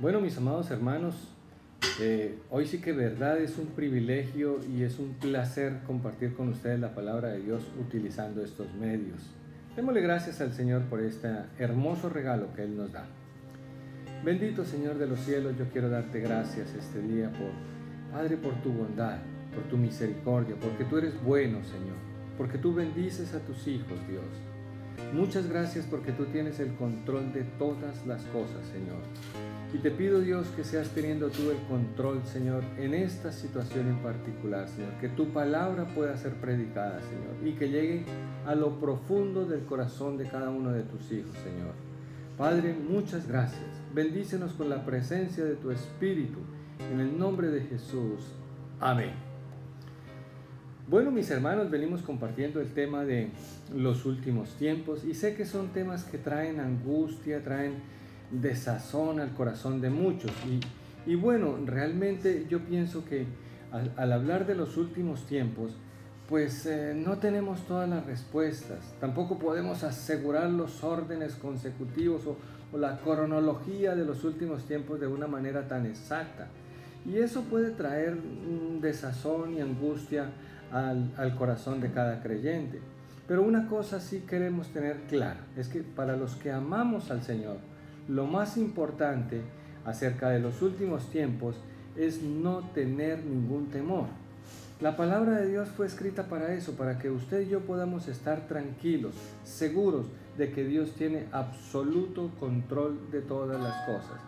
Bueno, mis amados hermanos, hoy sí que verdad es un privilegio y es un placer compartir con ustedes la palabra de Dios utilizando estos medios. Démosle gracias al Señor por este hermoso regalo que Él nos da. Bendito Señor de los cielos, yo quiero darte gracias este día Padre, por tu bondad, por tu misericordia, porque tú eres bueno, Señor, porque tú bendices a tus hijos, Dios. Muchas gracias porque tú tienes el control de todas las cosas, Señor. Y te pido, Dios, que seas teniendo tú el control, Señor, en esta situación en particular, Señor. Que tu palabra pueda ser predicada, Señor, y que llegue a lo profundo del corazón de cada uno de tus hijos, Señor. Padre, muchas gracias. Bendícenos con la presencia de tu Espíritu. En el nombre de Jesús. Amén. Bueno, mis hermanos, venimos compartiendo el tema de los últimos tiempos y sé que son temas que traen angustia, traen desazón al corazón de muchos y bueno, realmente yo pienso que al hablar de los últimos tiempos, pues no tenemos todas las respuestas, tampoco podemos asegurar los órdenes consecutivos o la cronología de los últimos tiempos de una manera tan exacta, y eso puede traer desazón y angustia al corazón de cada creyente. Pero una cosa sí queremos tener clara, es que para los que amamos al Señor, lo más importante acerca de los últimos tiempos es no tener ningún temor. La palabra de Dios fue escrita para eso, para que usted y yo podamos estar tranquilos, seguros de que Dios tiene absoluto control de todas las cosas.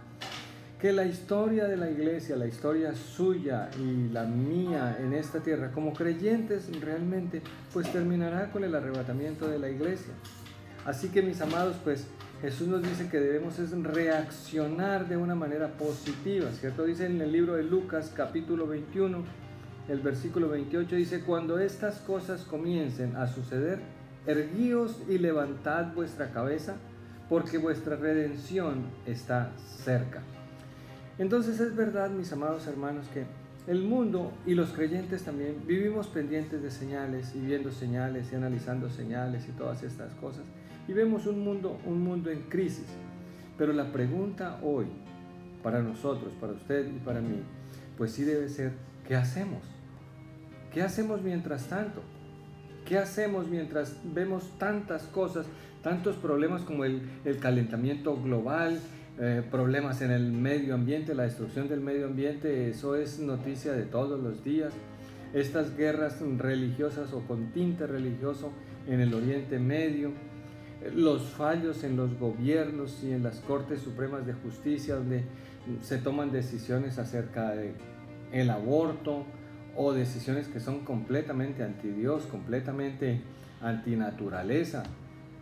Que la historia de la iglesia, la historia suya y la mía en esta tierra, como creyentes realmente, pues terminará con el arrebatamiento de la iglesia. Así que, mis amados, pues Jesús nos dice que debemos reaccionar de una manera positiva, ¿cierto? Dice en el libro de Lucas, capítulo 21, el versículo 28, dice: cuando estas cosas comiencen a suceder, erguíos y levantad vuestra cabeza, porque vuestra redención está cerca. Entonces es verdad, mis amados hermanos, que el mundo y los creyentes también vivimos pendientes de señales y viendo señales y analizando señales y todas estas cosas. Y vemos un mundo en crisis. Pero la pregunta hoy, para nosotros, para usted y para mí, pues sí debe ser: ¿qué hacemos? ¿Qué hacemos mientras tanto? ¿Qué hacemos mientras vemos tantas cosas, tantos problemas como el calentamiento global, problemas en el medio ambiente, la destrucción del medio ambiente? Eso es noticia de todos los días. Estas guerras religiosas o con tinte religioso en el Oriente Medio, los fallos en los gobiernos y en las Cortes Supremas de Justicia, donde se toman decisiones acerca del aborto o decisiones que son completamente anti Dios, completamente antinaturaleza.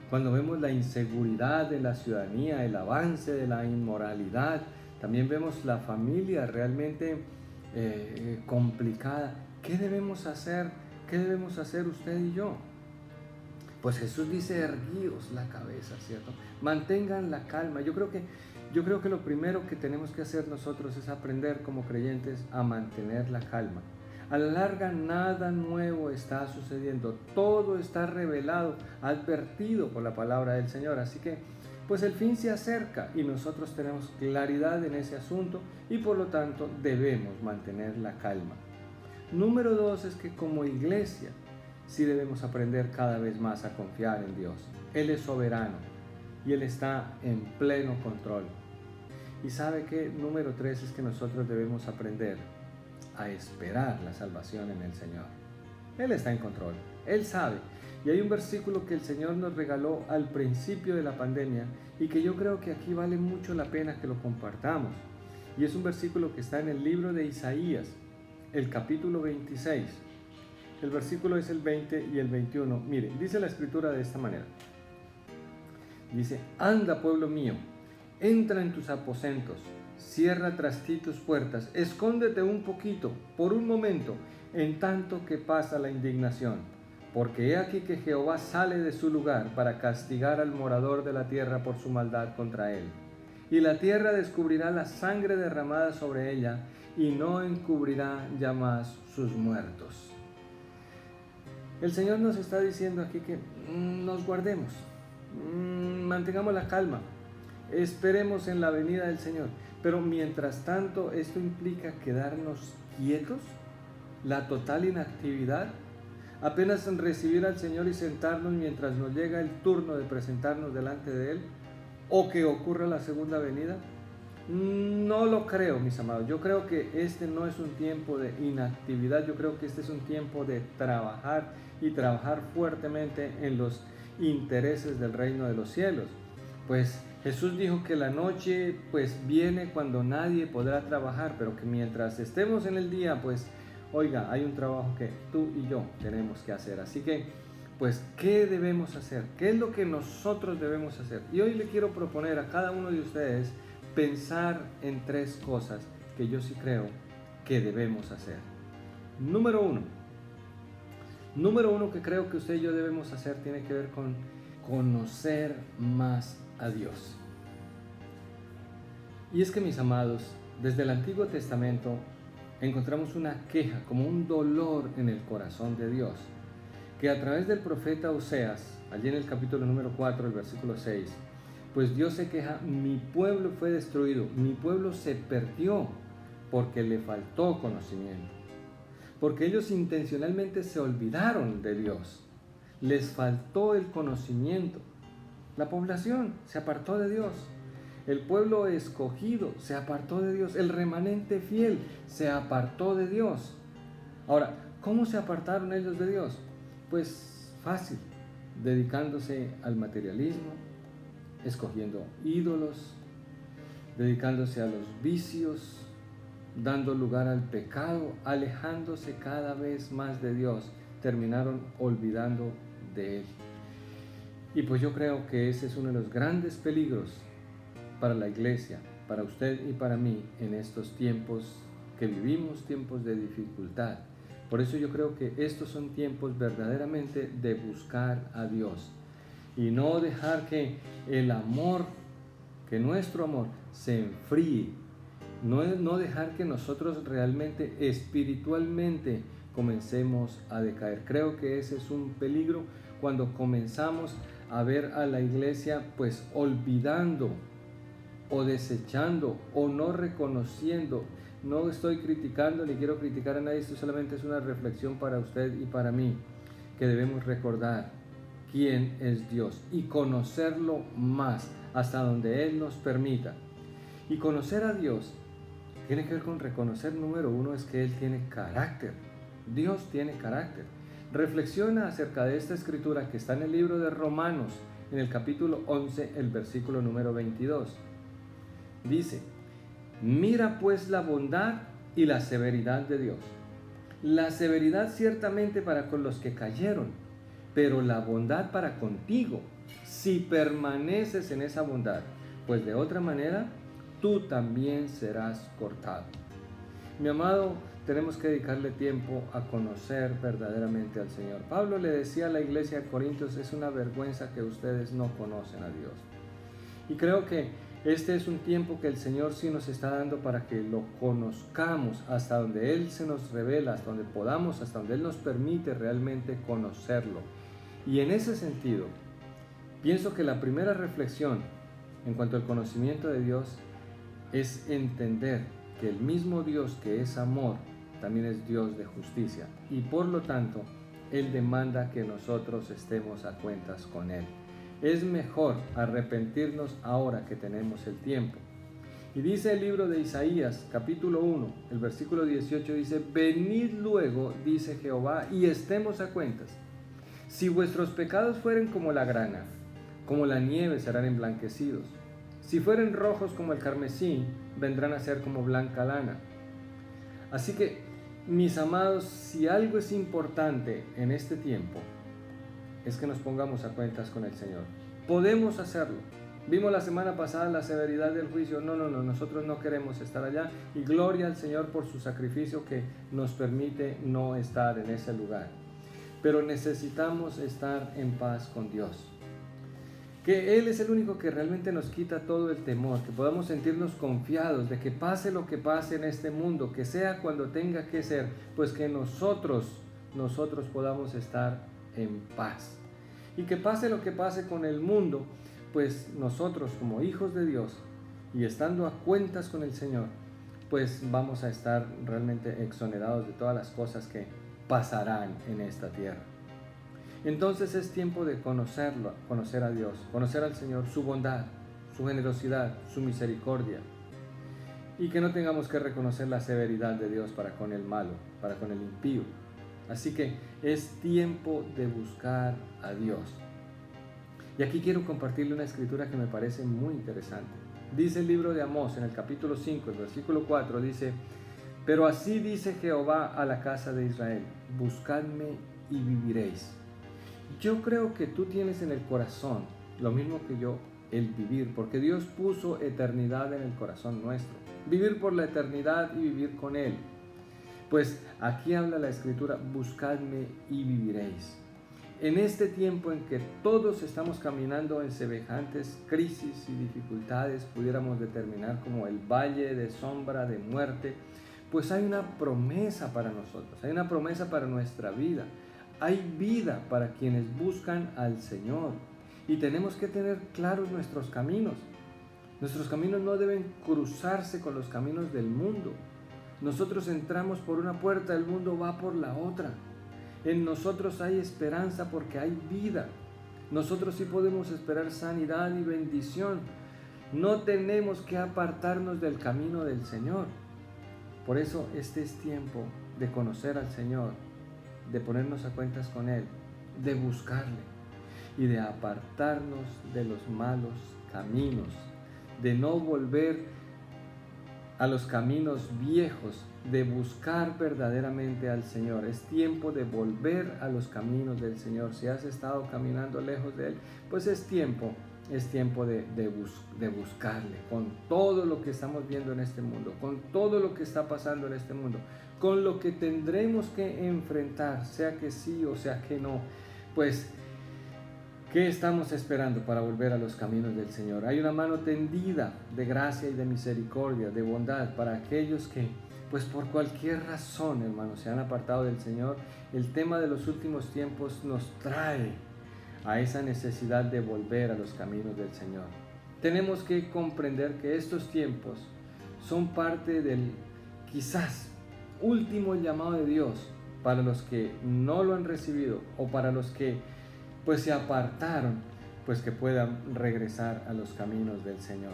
Cuando vemos la inseguridad de la ciudadanía, el avance de la inmoralidad, también vemos la familia realmente complicada. ¿Qué debemos hacer? ¿Qué debemos hacer usted y yo? Pues Jesús dice: erguíos la cabeza, ¿cierto? Mantengan la calma. Yo creo que lo primero que tenemos que hacer nosotros es aprender como creyentes a mantener la calma. A la larga nada nuevo está sucediendo, todo está revelado, advertido por la palabra del Señor. Así que pues el fin se acerca y nosotros tenemos claridad en ese asunto y por lo tanto debemos mantener la calma. Número 2 es que como iglesia sí debemos aprender cada vez más a confiar en Dios. Él es soberano y Él está en pleno control. Y sabe que número 3 es que nosotros debemos aprender a esperar la salvación en el Señor. Él está en control, Él sabe. Y hay un versículo que el Señor nos regaló al principio de la pandemia y que yo creo que aquí vale mucho la pena que lo compartamos. Y es un versículo que está en el libro de Isaías, el capítulo 26. El versículo es el 20 y el 21. Mire, dice la escritura de esta manera. Dice: anda, pueblo mío, entra en tus aposentos, cierra tras ti tus puertas, escóndete un poquito, por un momento, en tanto que pasa la indignación. Porque he aquí que Jehová sale de su lugar para castigar al morador de la tierra por su maldad contra él. Y la tierra descubrirá la sangre derramada sobre ella, y no encubrirá ya más sus muertos. El Señor nos está diciendo aquí que nos guardemos, mantengamos la calma, esperemos en la venida del Señor. Pero mientras tanto, esto implica quedarnos quietos, la total inactividad, apenas recibir al Señor y sentarnos mientras nos llega el turno de presentarnos delante de Él, o que ocurra la segunda venida. No lo creo, mis amados. Yo creo que este no es un tiempo de inactividad. Yo creo que este es un tiempo de trabajar y trabajar fuertemente en los intereses del reino de los cielos. Pues Jesús dijo que la noche pues viene cuando nadie podrá trabajar, pero que mientras estemos en el día, pues oiga, hay un trabajo que tú y yo tenemos que hacer. Así que pues, ¿qué debemos hacer? ¿Qué es lo que nosotros debemos hacer? Y hoy le quiero proponer a cada uno de ustedes pensar en 3 cosas que yo sí creo que debemos hacer. Número uno que creo que usted y yo debemos hacer tiene que ver con conocer más a Dios. Y es que, mis amados, desde el Antiguo Testamento encontramos una queja, como un dolor en el corazón de Dios, que a través del profeta Oseas, allí en el capítulo número 4, el versículo 6, pues Dios se queja: mi pueblo fue destruido, mi pueblo se perdió porque le faltó conocimiento, porque ellos intencionalmente se olvidaron de Dios, les faltó el conocimiento. La población se apartó de Dios, el pueblo escogido se apartó de Dios, el remanente fiel se apartó de Dios. Ahora, ¿cómo se apartaron ellos de Dios? Pues fácil, dedicándose al materialismo, escogiendo ídolos, dedicándose a los vicios, dando lugar al pecado, alejándose cada vez más de Dios, terminaron olvidando de Él. Y pues yo creo que ese es uno de los grandes peligros para la iglesia, para usted y para mí en estos tiempos que vivimos, tiempos de dificultad. Por eso yo creo que estos son tiempos verdaderamente de buscar a Dios y no dejar que el amor, que nuestro amor se enfríe, no dejar que nosotros realmente espiritualmente comencemos a decaer. Creo que ese es un peligro cuando comenzamos a ver a la iglesia pues olvidando o desechando o no reconociendo. No estoy criticando ni quiero criticar a nadie, esto solamente es una reflexión para usted y para mí, que debemos recordar quién es Dios y conocerlo más hasta donde Él nos permita. Y conocer a Dios tiene que ver con reconocer, número uno, es que Él tiene carácter. Dios tiene carácter. Reflexiona acerca de esta escritura que está en el libro de Romanos, en el capítulo 11, el versículo número 22. Dice: mira pues la bondad y la severidad de Dios. La severidad ciertamente para con los que cayeron, pero la bondad para contigo, si permaneces en esa bondad, pues de otra manera tú también serás cortado. Mi amado, tenemos que dedicarle tiempo a conocer verdaderamente al Señor. Pablo le decía a la iglesia de Corintios: es una vergüenza que ustedes no conocen a Dios. Y creo que este es un tiempo que el Señor sí nos está dando para que lo conozcamos hasta donde Él se nos revela, hasta donde podamos, hasta donde Él nos permite realmente conocerlo. Y en ese sentido, pienso que la primera reflexión en cuanto al conocimiento de Dios es entender que el mismo Dios que es amor también es Dios de justicia, y por lo tanto Él demanda que nosotros estemos a cuentas con Él. Es mejor arrepentirnos ahora que tenemos el tiempo. Y dice el libro de Isaías, capítulo 1, el versículo 18, dice: venid luego, dice Jehová, y estemos a cuentas. Si vuestros pecados fueren como la grana, como la nieve serán emblanquecidos. Si fueren rojos como el carmesí, vendrán a ser como blanca lana. Así que, mis amados, si algo es importante en este tiempo, es que nos pongamos a cuentas con el Señor. Podemos hacerlo. Vimos la semana pasada la severidad del juicio. No, nosotros no queremos estar allá. Y gloria al Señor por su sacrificio que nos permite no estar en ese lugar. Pero necesitamos estar en paz con Dios. Que Él es el único que realmente nos quita todo el temor, que podamos sentirnos confiados de que pase lo que pase en este mundo, que sea cuando tenga que ser, pues que nosotros podamos estar en paz. Y que pase lo que pase con el mundo, pues nosotros como hijos de Dios y estando a cuentas con el Señor, pues vamos a estar realmente exonerados de todas las cosas que pasarán en esta tierra. Entonces es tiempo de conocerlo, conocer a Dios, conocer al Señor, su bondad, su generosidad, su misericordia, y que no tengamos que reconocer la severidad de Dios para con el malo, para con el impío. Así que es tiempo de buscar a Dios. Y aquí quiero compartirle una escritura que me parece muy interesante. Dice el libro de Amós en el capítulo 5, el versículo 4, dice: pero así dice Jehová a la casa de Israel, buscadme y viviréis. Yo creo que tú tienes en el corazón lo mismo que yo, el vivir, porque Dios puso eternidad en el corazón nuestro. Vivir por la eternidad y vivir con Él. Pues aquí habla la Escritura: buscadme y viviréis. En este tiempo en que todos estamos caminando en semejantes crisis y dificultades, pudiéramos determinar como el valle de sombra de muerte, pues hay una promesa para nosotros, hay una promesa para nuestra vida. Hay vida para quienes buscan al Señor, y tenemos que tener claros nuestros caminos. Nuestros caminos no deben cruzarse con los caminos del mundo. Nosotros entramos por una puerta, el mundo va por la otra. En nosotros hay esperanza porque hay vida. Nosotros sí podemos esperar sanidad y bendición. No tenemos que apartarnos del camino del Señor. Por eso este es tiempo de conocer al Señor, de ponernos a cuentas con Él, de buscarle y de apartarnos de los malos caminos, de no volver a los caminos viejos, de buscar verdaderamente al Señor. Es tiempo de volver a los caminos del Señor. Si has estado caminando lejos de Él, pues es tiempo de buscarle con todo lo que estamos viendo en este mundo, con todo lo que está pasando en este mundo, con lo que tendremos que enfrentar, sea que sí o sea que no. Pues, ¿qué estamos esperando para volver a los caminos del Señor? Hay una mano tendida de gracia y de misericordia, de bondad para aquellos que, pues por cualquier razón, hermanos, se han apartado del Señor. El tema de los últimos tiempos nos trae a esa necesidad de volver a los caminos del Señor. Tenemos que comprender que estos tiempos son parte del quizás último llamado de Dios para los que no lo han recibido, o para los que pues se apartaron, pues que puedan regresar a los caminos del Señor.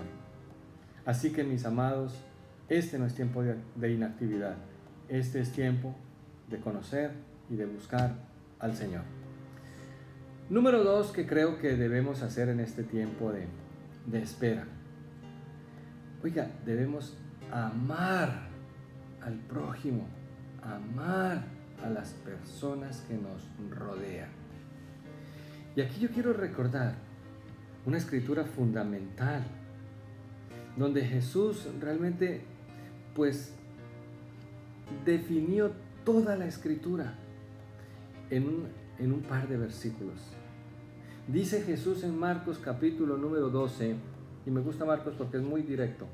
Así que, mis amados, este no es tiempo de inactividad. Este es tiempo de conocer y de buscar al Señor. Número 2 que creo que debemos hacer en este tiempo de espera. Oiga, debemos amar al prójimo, amar a las personas que nos rodean. Y aquí yo quiero recordar una escritura fundamental, donde Jesús realmente pues definió toda la escritura en un par de versículos. Dice Jesús en Marcos capítulo número 12, y me gusta Marcos porque es muy directo.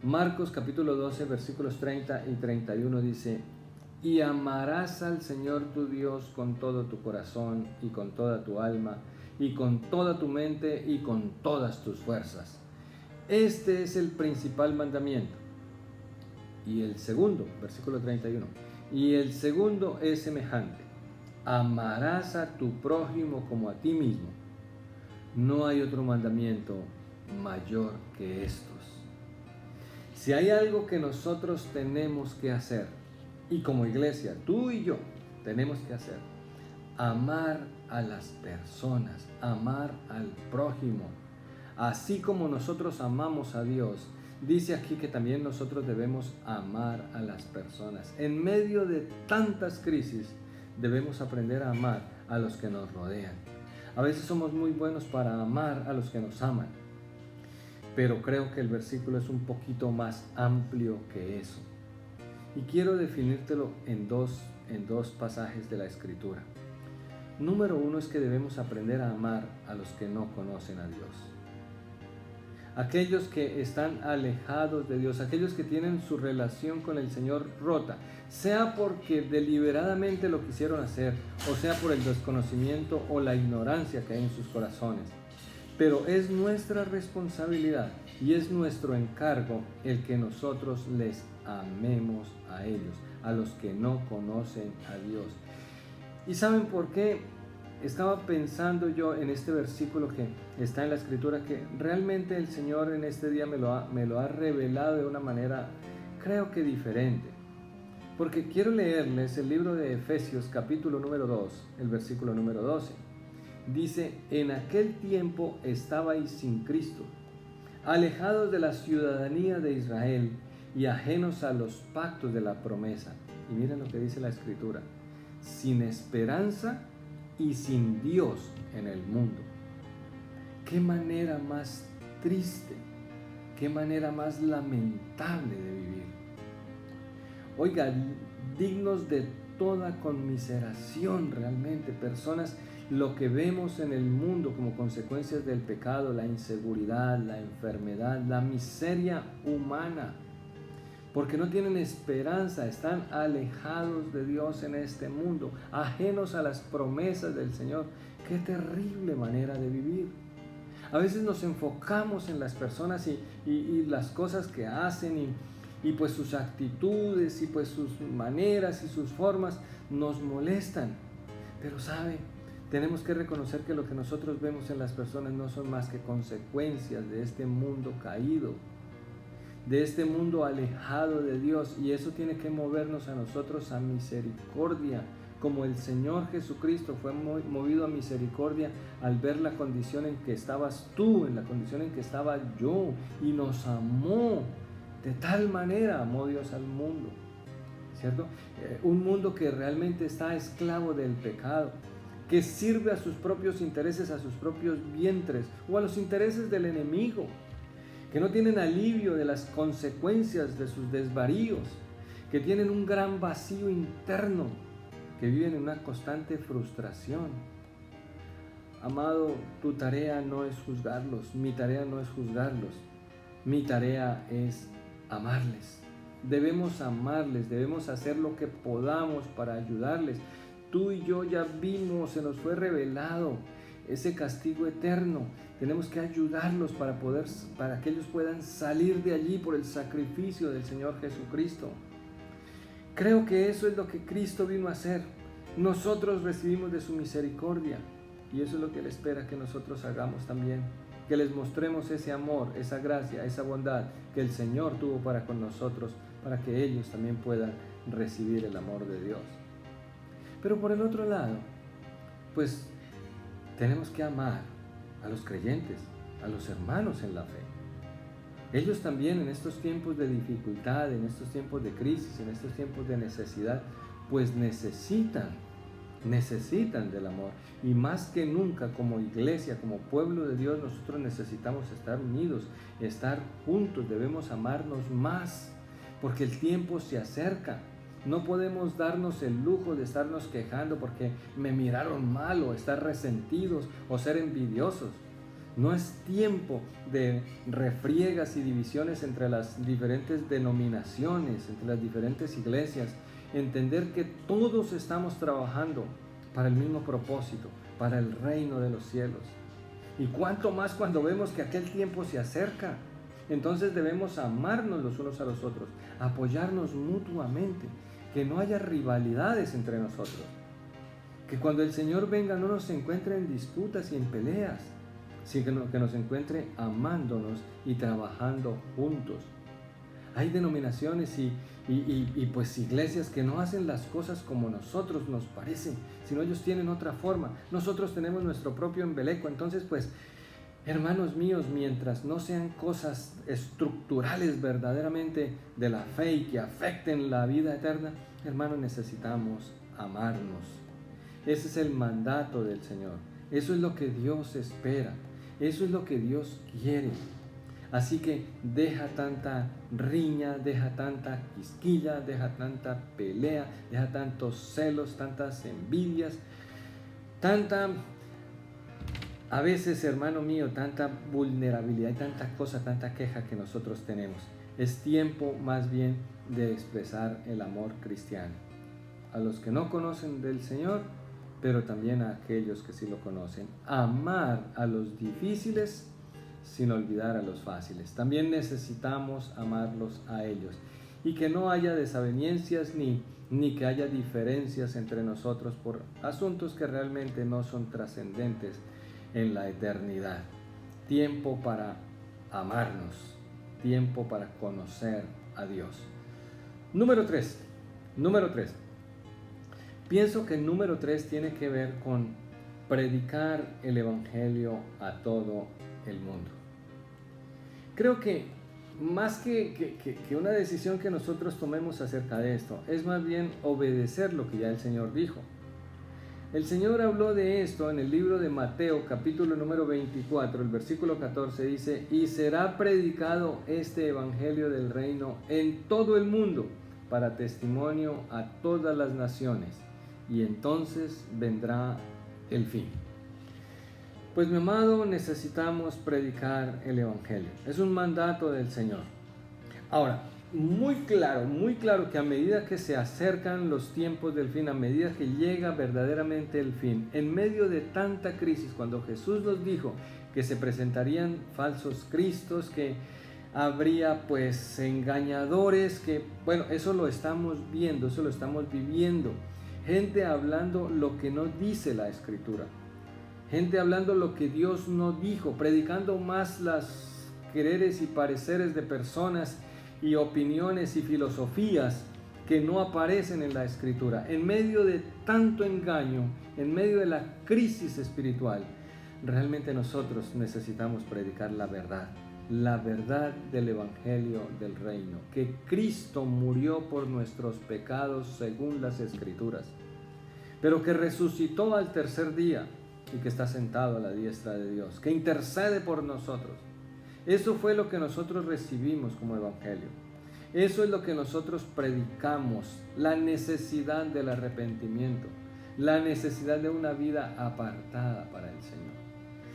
Marcos capítulo 12 versículos 30 y 31 dice: y amarás al Señor tu Dios con todo tu corazón y con toda tu alma y con toda tu mente y con todas tus fuerzas. Este es el principal mandamiento. Y el segundo, versículo 31, y el segundo es semejante: amarás a tu prójimo como a ti mismo. No hay otro mandamiento mayor que estos. Si hay algo que nosotros tenemos que hacer, y como iglesia, tú y yo tenemos que hacer, amar a las personas, amar al prójimo. Así como nosotros amamos a Dios, dice aquí que también nosotros debemos amar a las personas. En medio de tantas crisis, debemos aprender a amar a los que nos rodean. A veces somos muy buenos para amar a los que nos aman, pero creo que el versículo es un poquito más amplio que eso. Y quiero definírtelo en dos pasajes de la Escritura. Número 1 es que debemos aprender a amar a los que no conocen a Dios. Aquellos que están alejados de Dios, aquellos que tienen su relación con el Señor rota, sea porque deliberadamente lo quisieron hacer, o sea por el desconocimiento o la ignorancia que hay en sus corazones. pero es nuestra responsabilidad y es nuestro encargo el que nosotros les amemos a ellos, a los que no conocen a Dios. ¿Y saben por qué? Estaba pensando yo en este versículo que está en la Escritura, que realmente el Señor en este día me lo ha revelado de una manera, creo que diferente. Porque quiero leerles el libro de Efesios capítulo número 2, el versículo número 12. Dice: en aquel tiempo estabais sin Cristo, alejados de la ciudadanía de Israel y ajenos a los pactos de la promesa. Y miren lo que dice la Escritura: sin esperanza y sin Dios en el mundo. Qué manera más triste, qué manera más lamentable de vivir. Oiga, dignos de toda conmiseración realmente, personas, lo que vemos en el mundo como consecuencias del pecado, la inseguridad, la enfermedad, la miseria humana, porque no tienen esperanza, están alejados de Dios en este mundo, ajenos a las promesas del Señor. Qué terrible manera de vivir. A veces nos enfocamos en las personas y las cosas que hacen y pues sus actitudes y pues sus maneras y sus formas nos molestan. Pero ¿sabe? Tenemos que reconocer que lo que nosotros vemos en las personas no son más que consecuencias de este mundo caído, de este mundo alejado de Dios, y eso tiene que movernos a nosotros a misericordia, como el Señor Jesucristo fue movido a misericordia al ver la condición en que estabas tú, en la condición en que estaba yo, y nos amó. De tal manera amó Dios al mundo, ¿cierto? Un mundo que realmente está esclavo del pecado, que sirve a sus propios intereses, a sus propios vientres o a los intereses del enemigo, que no tienen alivio de las consecuencias de sus desvaríos, que tienen un gran vacío interno, que viven en una constante frustración. Amado, tu tarea no es juzgarlos, mi tarea no es juzgarlos, mi tarea es amarles. Debemos amarles, debemos hacer lo que podamos para ayudarles. Tú y yo ya vimos, se nos fue revelado ese castigo eterno. Tenemos que ayudarlos para que ellos puedan salir de allí por el sacrificio del Señor Jesucristo. Creo que eso es lo que Cristo vino a hacer. Nosotros recibimos de su misericordia y eso es lo que Él espera que nosotros hagamos también. Que les mostremos ese amor, esa gracia, esa bondad que el Señor tuvo para con nosotros, para que ellos también puedan recibir el amor de Dios. Pero por el otro lado, pues tenemos que amar a los creyentes, a los hermanos en la fe. Ellos también en estos tiempos de dificultad, en estos tiempos de crisis, en estos tiempos de necesidad, pues necesitan del amor. Y más que nunca, como iglesia, como pueblo de Dios, nosotros necesitamos estar unidos, estar juntos, debemos amarnos más, porque el tiempo se acerca. No podemos darnos el lujo de estarnos quejando porque me miraron mal, o estar resentidos o ser envidiosos. No es tiempo de refriegas y divisiones entre las diferentes denominaciones, entre las diferentes iglesias. Entender que todos estamos trabajando para el mismo propósito, para el reino de los cielos. Y cuánto más cuando vemos que aquel tiempo se acerca. Entonces debemos amarnos los unos a los otros, apoyarnos mutuamente, que no haya rivalidades entre nosotros, que cuando el Señor venga no nos encuentre en disputas y en peleas, sino que nos encuentre amándonos y trabajando juntos. Hay denominaciones y pues iglesias que no hacen las cosas como nosotros nos parecen, sino ellos tienen otra forma. Nosotros tenemos nuestro propio embeleco. Entonces pues, hermanos míos, mientras no sean cosas estructurales verdaderamente de la fe y que afecten la vida eterna, hermanos, necesitamos amarnos. Ese es el mandato del Señor. Eso es lo que Dios espera. Eso es lo que Dios quiere. Así que deja tanta riña, deja tanta quisquilla, deja tanta pelea, deja tantos celos, tantas envidias, a veces, hermano mío, tanta vulnerabilidad y tanta cosa, tanta queja que nosotros tenemos. Es tiempo más bien de expresar el amor cristiano. A los que no conocen del Señor, pero también a aquellos que sí lo conocen. Amar a los difíciles sin olvidar a los fáciles. También necesitamos amarlos a ellos. Y que no haya desavenencias ni que haya diferencias entre nosotros por asuntos que realmente no son trascendentes en la eternidad. Tiempo para amarnos, tiempo para conocer a Dios. Número 3. Pienso que el número 3 tiene que ver con predicar el Evangelio a todo el mundo. Creo que más que una decisión que nosotros tomemos acerca de esto, es más bien obedecer lo que ya el Señor dijo. El Señor habló de esto en el libro de Mateo, capítulo número 24, el versículo 14 dice: y será predicado este evangelio del reino en todo el mundo para testimonio a todas las naciones, y entonces vendrá el fin. Pues mi amado, necesitamos predicar el evangelio. Es un mandato del Señor. Ahora, muy claro que a medida que se acercan los tiempos del fin, a medida que llega verdaderamente el fin, en medio de tanta crisis, cuando Jesús nos dijo que se presentarían falsos cristos, que habría pues engañadores, que bueno, eso lo estamos viendo, eso lo estamos viviendo. Gente hablando lo que no dice la Escritura. Gente hablando lo que Dios no dijo, predicando más las quereres y pareceres de personas y opiniones y filosofías que no aparecen en la Escritura. En medio de tanto engaño, en medio de la crisis espiritual, realmente nosotros necesitamos predicar la verdad del Evangelio del Reino, que Cristo murió por nuestros pecados según las Escrituras, pero que resucitó al tercer día y que está sentado a la diestra de Dios, que intercede por nosotros. Eso fue lo que nosotros recibimos como evangelio. Eso es lo que nosotros predicamos, la necesidad del arrepentimiento, la necesidad de una vida apartada para el Señor,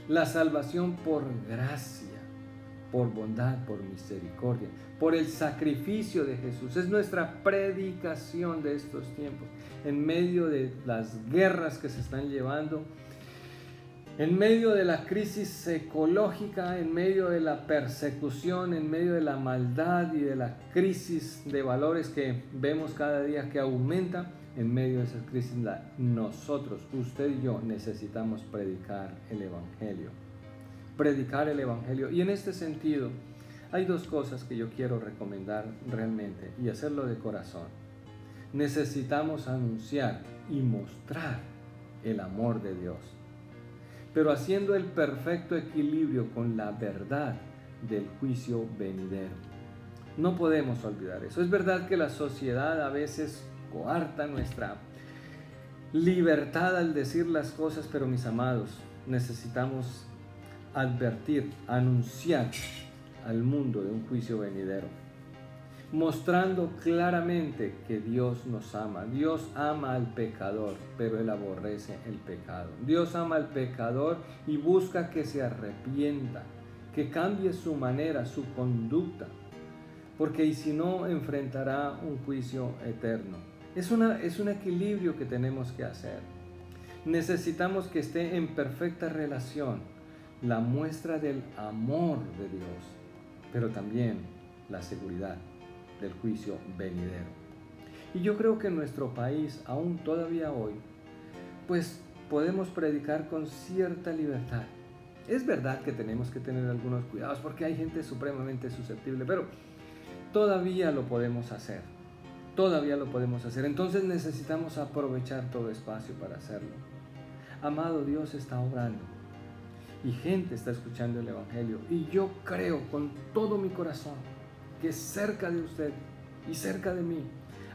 la salvación por gracia, por bondad, por misericordia, por el sacrificio de Jesús. Es nuestra predicación de estos tiempos, en medio de las guerras que se están llevando, en medio de la crisis ecológica, en medio de la persecución, en medio de la maldad y de la crisis de valores que vemos cada día que aumenta. En medio de esa crisis, nosotros, usted y yo, necesitamos predicar el Evangelio. Predicar el Evangelio. Y en este sentido, hay dos cosas que yo quiero recomendar realmente y hacerlo de corazón. Necesitamos anunciar y mostrar el amor de Dios, pero haciendo el perfecto equilibrio con la verdad del juicio venidero. No podemos olvidar eso. Es verdad que la sociedad a veces coarta nuestra libertad al decir las cosas, pero mis amados, necesitamos advertir, anunciar al mundo de un juicio venidero, mostrando claramente que Dios nos ama. Dios ama al pecador, pero Él aborrece el pecado. Dios ama al pecador y busca que se arrepienta, que cambie su manera, su conducta, porque y si no, enfrentará un juicio eterno. Es un equilibrio que tenemos que hacer. Necesitamos que esté en perfecta relación la muestra del amor de Dios, pero también la seguridad del juicio venidero. Y yo creo que en nuestro país, aún todavía hoy, pues podemos predicar con cierta libertad. Es verdad que tenemos que tener algunos cuidados porque hay gente supremamente susceptible, pero todavía lo podemos hacer. Entonces necesitamos aprovechar todo espacio para hacerlo. Amado, Dios está obrando y gente está escuchando el Evangelio, y yo creo con todo mi corazón que cerca de usted y cerca de mí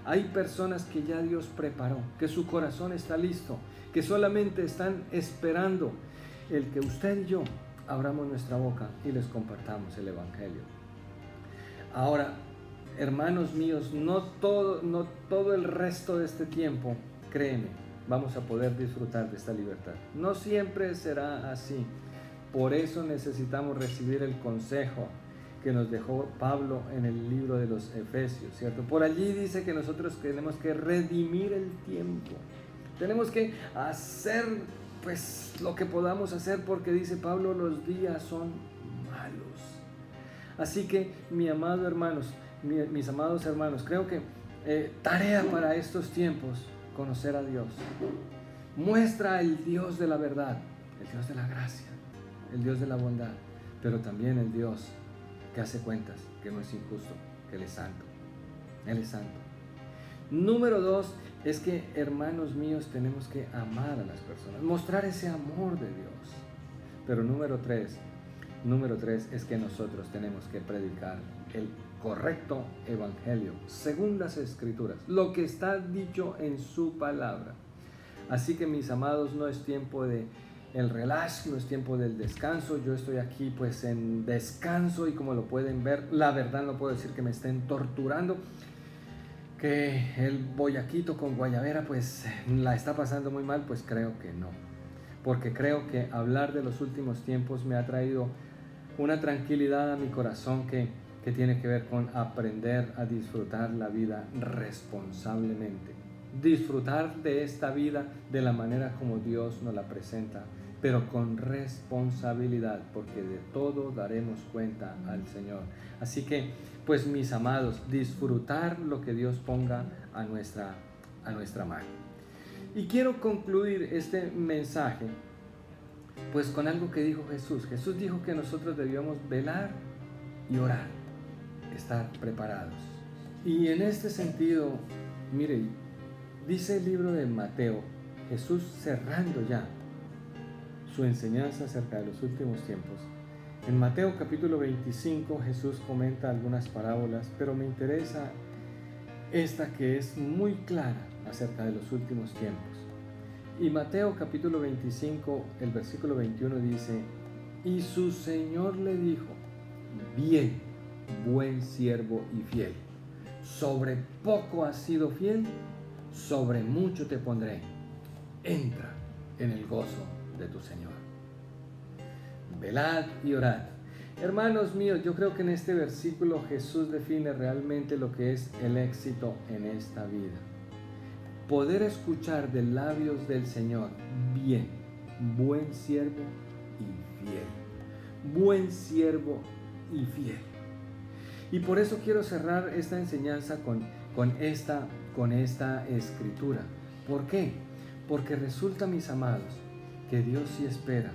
hay personas que ya Dios preparó, que su corazón está listo, que solamente están esperando el que usted y yo abramos nuestra boca y les compartamos el Evangelio. Ahora, hermanos míos, no todo el resto de este tiempo, créeme, vamos a poder disfrutar de esta libertad. No siempre será así. Por eso necesitamos recibir el consejo que nos dejó Pablo en el libro de los Efesios, ¿cierto? Por allí dice que nosotros tenemos que redimir el tiempo, Tenemos que hacer pues lo que podamos hacer, porque dice Pablo, los días son malos. Así que mis amados hermanos, creo que tarea para estos tiempos, conocer a Dios. Muestra el Dios de la verdad, el Dios de la gracia, el Dios de la bondad, pero también el Dios que hace cuentas, que no es injusto, que Él es santo. Él es santo. Número 2 es que, hermanos míos, tenemos que amar a las personas, mostrar ese amor de Dios. Pero número 3 es que nosotros tenemos que predicar el correcto evangelio, según las Escrituras, lo que está dicho en su palabra. Así que, mis amados, no es tiempo de el relax, no es tiempo del descanso. Yo estoy aquí pues en descanso, y como lo pueden ver, la verdad no puedo decir que me estén torturando, que el boyaquito con guayabera pues la está pasando muy mal. Pues creo que no, porque creo que hablar de los últimos tiempos me ha traído una tranquilidad a mi corazón que tiene que ver con aprender a disfrutar la vida responsablemente, disfrutar de esta vida de la manera como Dios nos la presenta, pero con responsabilidad, porque de todo daremos cuenta al Señor. Así que, pues mis amados, disfrutar lo que Dios ponga a nuestra mano. Y quiero concluir este mensaje pues con algo que dijo Jesús. Jesús dijo que nosotros debíamos velar y orar, estar preparados. Y en este sentido, mire, dice el libro de Mateo, Jesús cerrando ya su enseñanza acerca de los últimos tiempos. En Mateo capítulo 25 Jesús comenta algunas parábolas, pero me interesa esta que es muy clara acerca de los últimos tiempos. Y Mateo capítulo 25, el versículo 21 dice: y su Señor le dijo, bien, buen siervo y fiel, sobre poco has sido fiel, sobre mucho te pondré, entra en el gozo de tu Señor. Velad y orad. Hermanos míos, yo creo que en este versículo Jesús define realmente lo que es el éxito en esta vida. Poder escuchar de labios del Señor, bien, buen siervo y fiel. Buen siervo y fiel. Y por eso quiero cerrar esta enseñanza con esta escritura. ¿Por qué? Porque resulta, mis amados, que Dios sí espera,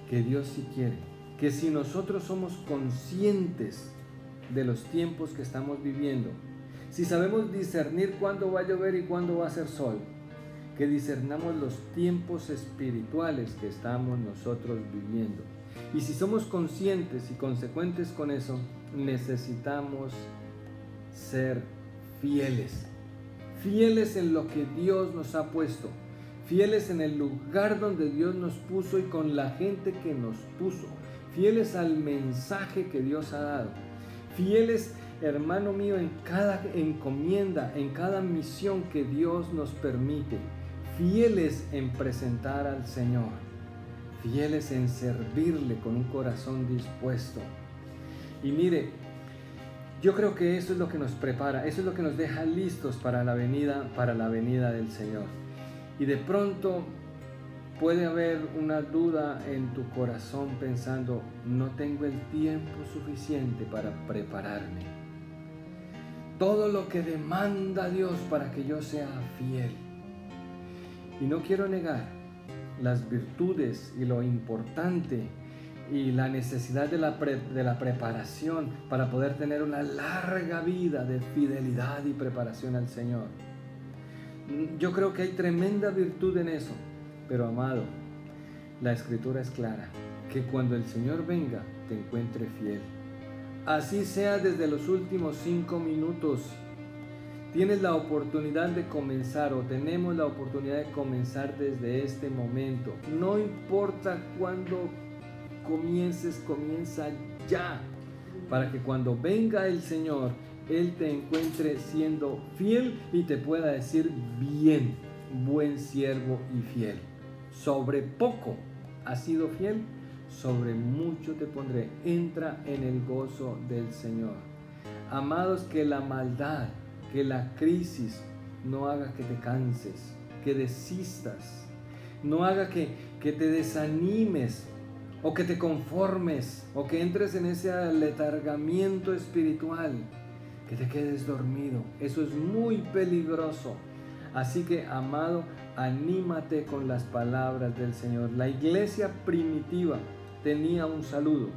que Dios sí quiere, que si nosotros somos conscientes de los tiempos que estamos viviendo, si sabemos discernir cuándo va a llover y cuándo va a hacer sol, que discernamos los tiempos espirituales que estamos nosotros viviendo. Y si somos conscientes y consecuentes con eso, necesitamos ser fieles. Fieles en lo que Dios nos ha puesto. Fieles en el lugar donde Dios nos puso y con la gente que nos puso. Fieles al mensaje que Dios ha dado. Fieles, hermano mío, en cada encomienda, en cada misión que Dios nos permite. Fieles en presentar al Señor. Fieles en servirle con un corazón dispuesto. Y mire, yo creo que eso es lo que nos prepara, eso es lo que nos deja listos para la venida del Señor. Y de pronto puede haber una duda en tu corazón pensando, no tengo el tiempo suficiente para prepararme. Todo lo que demanda Dios para que yo sea fiel. Y no quiero negar las virtudes y lo importante y la necesidad de la preparación para poder tener una larga vida de fidelidad y preparación al Señor. Yo creo que hay tremenda virtud en eso, pero amado, la Escritura es clara, que cuando el Señor venga te encuentre fiel. Así sea desde los últimos 5 minutos. Tienes la oportunidad de comenzar, o tenemos la oportunidad de comenzar desde este momento. No importa cuándo comiences, comienza ya, para que cuando venga el Señor, Él te encuentre siendo fiel y te pueda decir, bien, buen siervo y fiel. Sobre poco has sido fiel, sobre mucho te pondré. Entra en el gozo del Señor. Amados, que la maldad, que la crisis no haga que te canses, que desistas, no haga que te desanimes o que te conformes o que entres en ese aletargamiento espiritual, que te quedes dormido. Eso es muy peligroso. Así que, amado, anímate con las palabras del Señor. La iglesia primitiva tenía un saludo.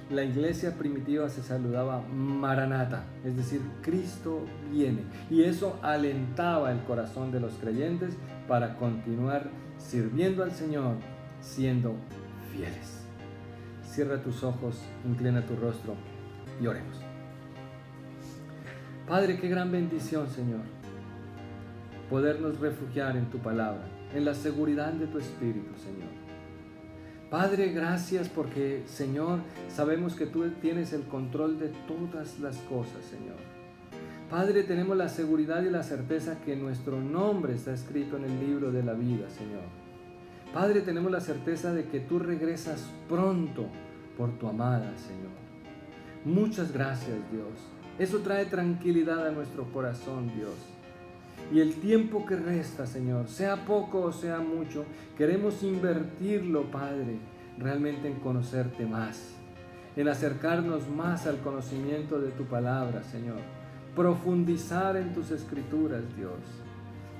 La iglesia primitiva se saludaba Maranata, es decir, Cristo viene. Y eso alentaba el corazón de los creyentes para continuar sirviendo al Señor, siendo fieles. Cierra tus ojos, inclina tu rostro y oremos. Padre, qué gran bendición, Señor, podernos refugiar en tu palabra, en la seguridad de tu Espíritu, Señor. Padre, gracias porque, Señor, sabemos que tú tienes el control de todas las cosas, Señor. Padre, tenemos la seguridad y la certeza que nuestro nombre está escrito en el libro de la vida, Señor. Padre, tenemos la certeza de que tú regresas pronto por tu amada, Señor. Muchas gracias, Dios. Eso trae tranquilidad a nuestro corazón, Dios. Y el tiempo que resta, Señor, sea poco o sea mucho, queremos invertirlo, Padre, realmente en conocerte más, en acercarnos más al conocimiento de tu palabra, Señor. Profundizar en tus escrituras, Dios.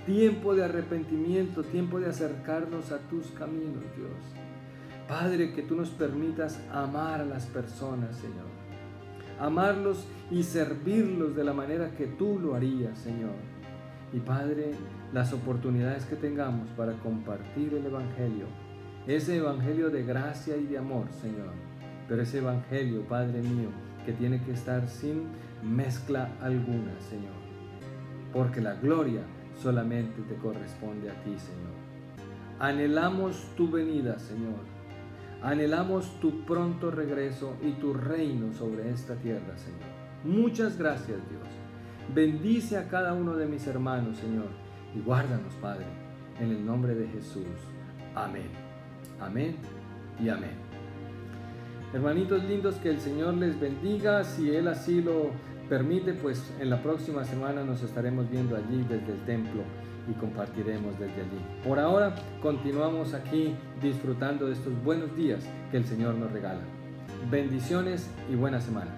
Tiempo de arrepentimiento, tiempo de acercarnos a tus caminos, Dios. Padre, que tú nos permitas amar a las personas, Señor. Amarlos y servirlos de la manera que tú lo harías, Señor. Y Padre, las oportunidades que tengamos para compartir el Evangelio, ese Evangelio de gracia y de amor, Señor, pero ese Evangelio, Padre mío, que tiene que estar sin mezcla alguna, Señor, porque la gloria solamente te corresponde a ti, Señor. Anhelamos tu venida, Señor, anhelamos tu pronto regreso y tu reino sobre esta tierra, Señor. Muchas gracias, Dios. Bendice a cada uno de mis hermanos, Señor, y guárdanos, Padre, en el nombre de Jesús. Amén. Amén y amén. Hermanitos lindos, que el Señor les bendiga. Si Él así lo permite, pues en la próxima semana nos estaremos viendo allí desde el templo y compartiremos desde allí. Por ahora, continuamos aquí disfrutando de estos buenos días que el Señor nos regala. Bendiciones y buena semana.